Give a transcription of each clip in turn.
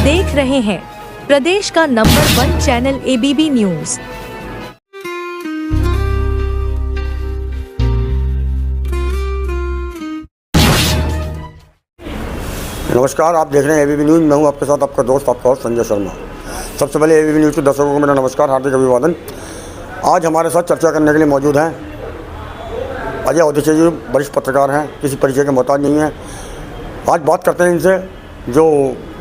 देख रहे हैं प्रदेश का नंबर 1 चैनल एबीपी न्यूज। नमस्कार, आप देख रहे हैं एबीपी न्यूज। मैं हूं आपके साथ आपका दोस्त, आपका होस्ट संजय शर्मा। सबसे पहले एबीपी न्यूज के दर्शकों को मेरा नमस्कार, हार्दिक अभिवादन। आज हमारे साथ चर्चा करने के लिए मौजूद हैं अजय अवधेचा जी, वरिष्ठ पत्रकार हैं, किसी परिचय के मोहताज नहीं हैं। आज बात करते हैं इनसे जो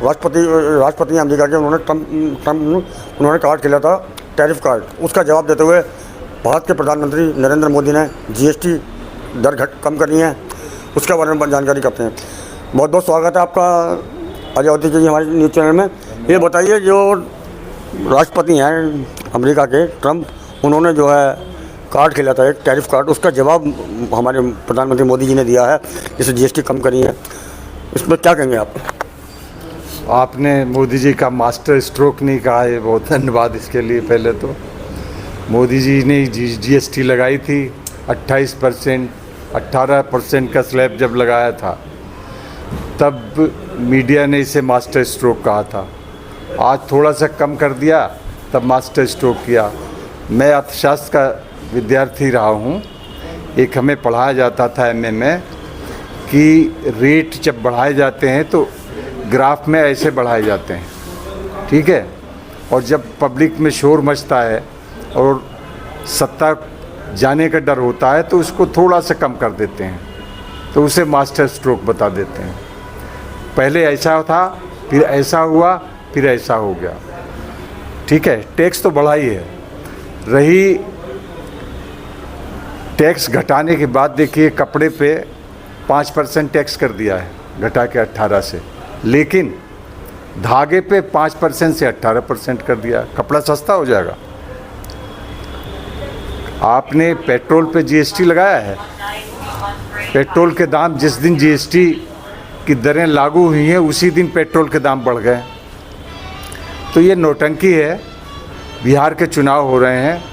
राष्ट्रपति अमेरिका के उन्होंने कार्ड खेला था, टैरिफ कार्ड। उसका जवाब देते हुए भारत के प्रधानमंत्री नरेंद्र मोदी ने जीएसटी दर कम करनी है, उसके बारे में जानकारी करते हैं। बहुत बहुत स्वागत है आपका अजय अवधेचा जी हमारे न्यूज़ चैनल में। ये बताइए, जो राष्ट्रपति हैं अमेरिका के ट्रंप, उन्होंने जो है कार्ड खेला था, एक टैरिफ कार्ड, उसका जवाब हमारे प्रधानमंत्री मोदी जी ने दिया है, जिसे जीएसटी कम करनी है। इसमें क्या कहेंगे आप? आपने मोदी जी का मास्टर स्ट्रोक नहीं कहा है, बहुत धन्यवाद इसके लिए। पहले तो मोदी जी ने जीएसटी लगाई थी 28%, 18% का स्लैब जब लगाया था तब मीडिया ने इसे मास्टर स्ट्रोक कहा था। आज थोड़ा सा कम कर दिया तब मास्टर स्ट्रोक किया। मैं अर्थशास्त्र का विद्यार्थी रहा हूँ। एक हमें पढ़ाया जाता था एमए में कि रेट जब बढ़ाए जाते हैं तो ग्राफ में ऐसे बढ़ाए जाते हैं, ठीक है, और जब पब्लिक में शोर मचता है और सत्ता जाने का डर होता है तो उसको थोड़ा सा कम कर देते हैं, तो उसे मास्टर स्ट्रोक बता देते हैं। पहले ऐसा था, फिर ऐसा हुआ, फिर ऐसा हो गया, ठीक है। टैक्स तो बढ़ा ही है। रही टैक्स घटाने के बाद, देखिए कपड़े पे 5% टैक्स कर दिया है, घटा के 18 से, लेकिन धागे पे 5% से 18% कर दिया। कपड़ा सस्ता हो जाएगा। आपने पेट्रोल पे जीएसटी लगाया है, पेट्रोल के दाम जिस दिन जीएसटी की दरें लागू हुई हैं उसी दिन पेट्रोल के दाम बढ़ गए। तो ये नौटंकी है। बिहार के चुनाव हो रहे हैं,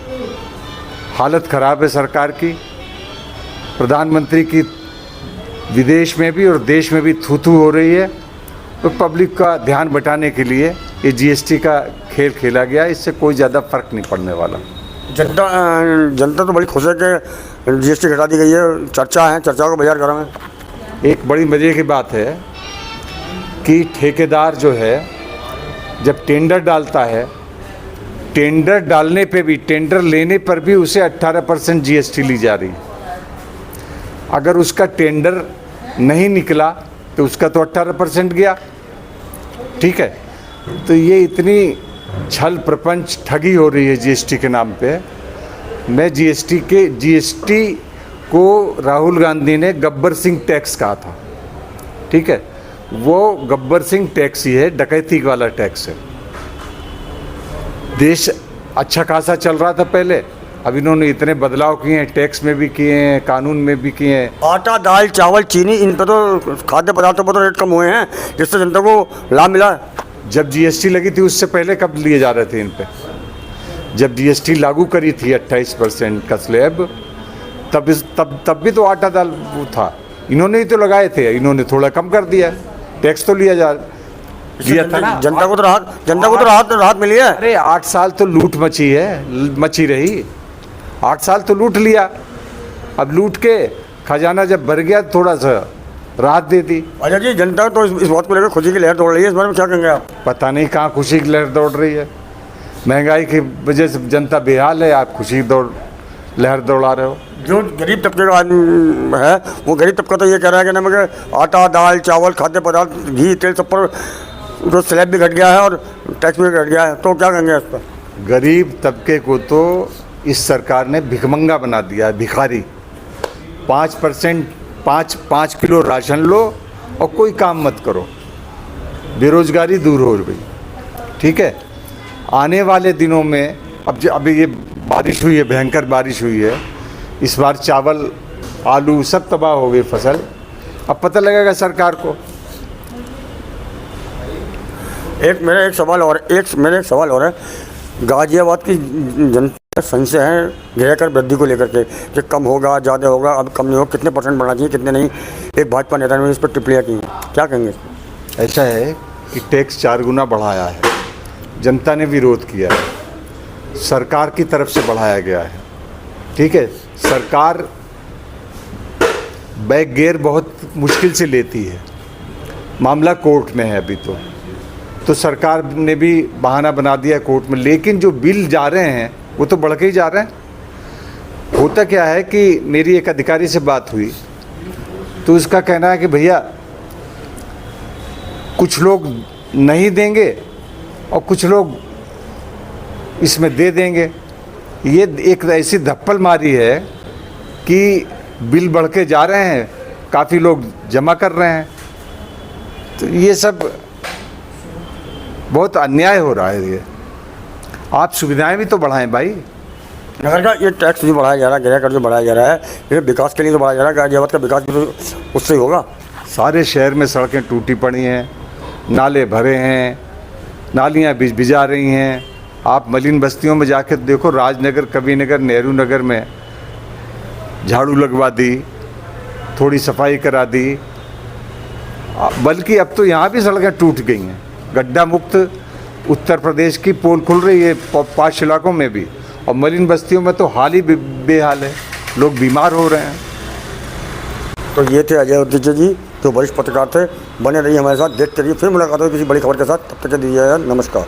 हालत ख़राब है सरकार की, प्रधानमंत्री की विदेश में भी और देश में भी थू-थू हो रही है। तो पब्लिक का ध्यान बटाने के लिए ये जीएसटी का खेल खेला गया। इससे कोई ज़्यादा फर्क नहीं पड़ने वाला। जनता तो बड़ी खुश है कि जीएसटी घटा दी गई है। चर्चा को बाजार करा में एक बड़ी मज़े की बात है कि ठेकेदार जो है जब टेंडर डालता है, टेंडर डालने पे भी, टेंडर लेने पर भी उसे 18% जीएसटी ली जा रही। अगर उसका टेंडर नहीं निकला तो उसका तो 18% गया, ठीक है। तो ये इतनी छल प्रपंच ठगी हो रही है जीएसटी के नाम पे। मैं जीएसटी को राहुल गांधी ने गब्बर सिंह टैक्स कहा था, ठीक है। वो गब्बर सिंह टैक्स ही है, डकैती वाला टैक्स है। देश अच्छा खासा चल रहा था पहले, अब इन्होंने इतने बदलाव किए हैं, टैक्स में भी किए हैं, कानून में भी किए हैं। आटा, दाल, चावल, चीनी, इन पर तो खाद्य पदार्थों पर तो रेट कम हुए हैं, जिससे जनता को लाभ मिला। जब जीएसटी लगी थी उससे पहले कब लिए जा रहे थे इन पे? जब जीएसटी लागू करी थी 28% का स्लैब, तब भी तो आटा दाल वो था, इन्होंने ही तो लगाए थे। इन्होंने थोड़ा कम कर दिया, टैक्स तो लिया था ना। जनता को तो राहत मिली है। अरे 8 साल तो लूट मची रही। 8 साल तो लूट लिया, अब लूट के खजाना जब भर गया थोड़ा सा राहत दे दी। अच्छा जी, जनता तो इस बात को लेकर खुशी की लहर दौड़ रही है, इस बारे में क्या कहेंगे आप? पता नहीं कहाँ खुशी की लहर दौड़ रही है। महंगाई की वजह से जनता बेहाल है, आप खुशी लहर दौड़ा रहे हो। जो गरीब तबके का आदमी है, वो गरीब तबका तो ये कह रहा है कि ना, मगर आटा, दाल, चावल, खाद्य पदार्थ, घी, तेल, सब पर जो स्लैब भी घट गया है और टैक्स भी घट गया है, तो क्या कहेंगे इस पर? गरीब तबके को तो इस सरकार ने भिखमंगा बना दिया है, भिखारी। 5% 5 किलो राशन लो और कोई काम मत करो, बेरोजगारी दूर हो गई, ठीक है। आने वाले दिनों में अभी ये बारिश हुई है, भयंकर बारिश हुई है, इस बार चावल, आलू सब तबाह हो गई फसल। अब पता लगेगा सरकार को। मेरा एक सवाल और है। गाजियाबाद की जनता संशय है गृहकर वृद्धि को लेकर के कि कम होगा, ज़्यादा होगा, अब कम नहीं होगा, कितने % बढ़ना चाहिए, कितने नहीं। एक भाजपा नेता ने इस पर टिप्पणियाँ की हैं, क्या कहेंगे? ऐसा है कि टैक्स 4 गुना बढ़ाया है, जनता ने विरोध किया है, सरकार की तरफ से बढ़ाया गया है। ठीक है, सरकार बैक गियर बहुत मुश्किल से लेती है, मामला कोर्ट में है अभी तो सरकार ने भी बहाना बना दिया कोर्ट में, लेकिन जो बिल जा रहे हैं वो तो बढ़ के ही जा रहे हैं। होता क्या है कि मेरी एक अधिकारी से बात हुई तो उसका कहना है कि भैया कुछ लोग नहीं देंगे और कुछ लोग इसमें दे देंगे। ये एक ऐसी धप्पल मारी है कि बिल बढ़ के जा रहे हैं, काफ़ी लोग जमा कर रहे हैं, तो ये सब बहुत अन्याय हो रहा है। ये आप सुविधाएं भी तो बढ़ाएं भाई। नगर का ये टैक्स जो बढ़ाया जा रहा है, गृह कर जो बढ़ाया जा रहा है, ये विकास के लिए तो बढ़ाया जा रहा है। गाजियाबाद का विकास भी तो उससे ही होगा। सारे शहर में सड़कें टूटी पड़ी हैं, नाले भरे हैं, नालियाँ बिजा रही हैं। आप मलिन बस्तियों में जाकर देखो, राजनगर, कविनगर, नेहरू नगर में झाड़ू लगवा दी, थोड़ी सफाई करा दी, बल्कि अब तो यहाँ भी सड़कें टूट गई हैं। गड्ढा मुक्त उत्तर प्रदेश की पोल खुल रही है 5 इलाकों में भी, और मलिन बस्तियों में तो हाल ही बेहाल है, लोग बीमार हो रहे हैं। तो ये थे अजय उद्दित्य जी, जो वरिष्ठ पत्रकार थे। बने रहिए हमारे साथ, देखते रहिए। फिर मुलाकात होगी किसी बड़ी खबर के साथ, तब तक के लिए नमस्कार।